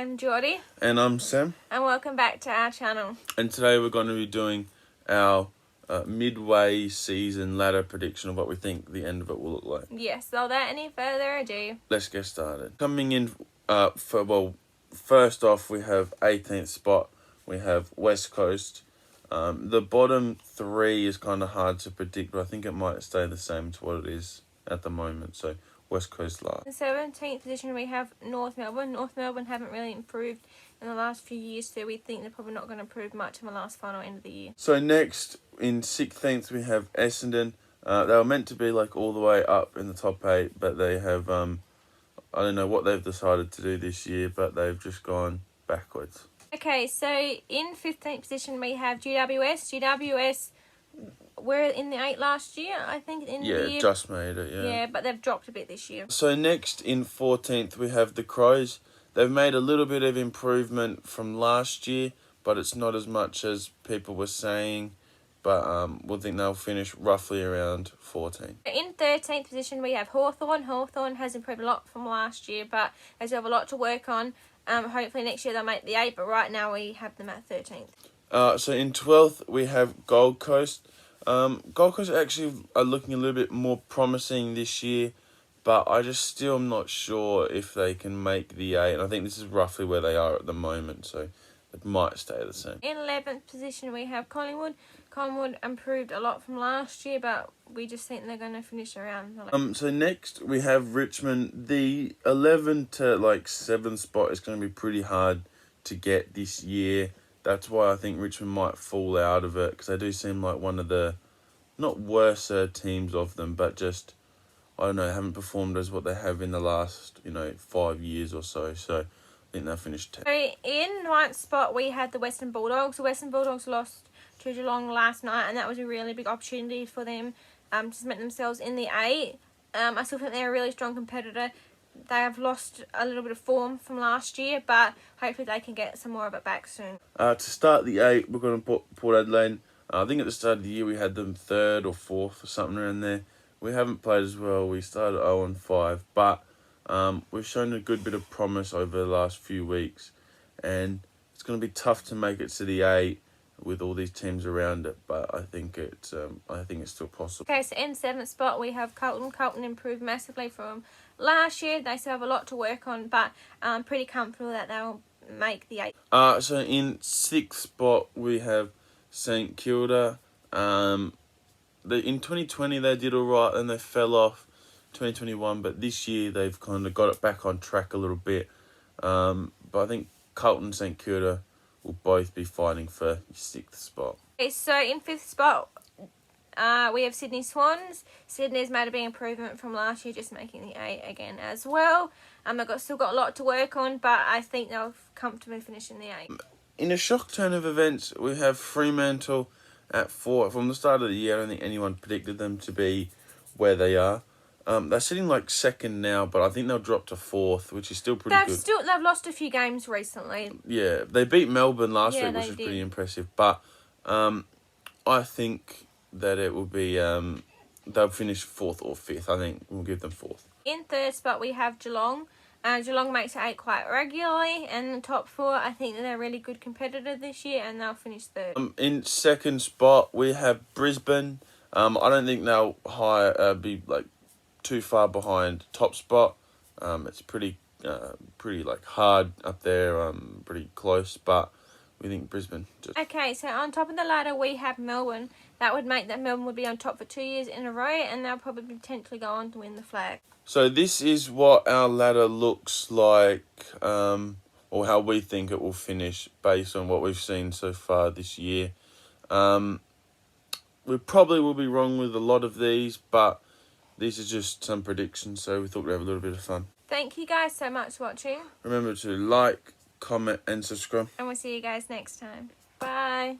I'm Geordie. And I'm Sam. And welcome back to our channel. And today we're going to be doing our midway season ladder prediction of what we think the end of it will look like. Yes, so without any further ado, let's get started. Coming in first off, we have 18th spot. We have West Coast. The bottom three is kind of hard to predict, but I think it might stay the same to what it is at the moment. So West Coast last. In 17th position we have North Melbourne. North Melbourne haven't really improved in the last few years, so we think they're probably not going to improve much in the last final end of the year. So next, in 16th, we have Essendon. They were meant to be like all the way up in the top 8, but they have, I don't know what they've decided to do this year, but they've just gone backwards. Okay, so in 15th position we have GWS. GWS were in the 8 last year, I think. In the year. Yeah, just made it, yeah. Yeah, but they've dropped a bit this year. So next, in 14th, we have the Crows. They've made a little bit of improvement from last year, but it's not as much as people were saying. But we'll think they'll finish roughly around 14. In 13th position, we have Hawthorn. Hawthorn has improved a lot from last year, but they still have a lot to work on. Hopefully next year they'll make the 8, but right now we have them at 13th. So in 12th, we have Gold Coast. Gold Coast actually are looking a little bit more promising this year, but I just still am not sure if they can make the 8. And I think this is roughly where they are at the moment, so it might stay the same. In 11th position, we have Collingwood. Collingwood improved a lot from last year, but we just think they're going to finish around. So next we have Richmond. The 11 to 7 spot is going to be pretty hard to get this year. That's why I think Richmond might fall out of it, because they do seem like one of the not worser teams of them, but just, I don't know, haven't performed as what they have in the last 5 years or so. So I think they'll finish 10. So in 9th spot we had the Western Bulldogs. The Western Bulldogs lost to Geelong last night, and that was a really big opportunity for them to cement themselves in the 8. I still think they're a really strong competitor. They have lost a little bit of form from last year, but hopefully they can get some more of it back soon. To start the 8, we're going to put Port Adelaide. I think at the start of the year we had them 3rd or 4th or something around there. We haven't played as well. We started 0-5, but we've shown a good bit of promise over the last few weeks, and it's going to be tough to make it to the 8 with all these teams around it, but I think it's still possible. Okay, so in 7th spot we have Carlton. Carlton improved massively from last year. They still have a lot to work on, but I'm pretty comfortable that they'll make the 8. So in 6th spot we have St Kilda. In 2020 they did alright, and they fell off 2021, but this year they've kind of got it back on track a little bit. But I think Carlton and St Kilda will both be fighting for 6th spot. Okay, so in 5th spot we have Sydney Swans. Sydney's made a big improvement from last year, just making the 8 again as well. They've still got a lot to work on, but I think they'll comfortably finish in the 8. In a shock turn of events, we have Fremantle at 4. From the start of the year, I don't think anyone predicted them to be where they are. They're sitting 2nd now, but I think they'll drop to 4th, which is still pretty good. They've lost a few games recently. Yeah, they beat Melbourne last week, which was did. pretty impressive. But I think that it will be they'll finish 4th or 5th. I think we'll give them 4th. In 3rd spot we have Geelong. Geelong makes the 8 quite regularly, and the top 4, I think that they're a really good competitor this year, and they'll finish 3rd. In 2nd spot we have Brisbane. I don't think they'll be too far behind top spot. It's pretty hard up there, pretty close, but we think Brisbane. Okay, so on top of the ladder we have Melbourne. That would make that Melbourne would be on top for 2 years in a row, and they'll probably potentially go on to win the flag. So this is what our ladder looks like, or how we think it will finish based on what we've seen so far this year. We probably will be wrong with a lot of these, but these are just some predictions, so we thought we'd have a little bit of fun. Thank you guys so much for watching. Remember to like, comment and subscribe. And we'll see you guys next time. Bye.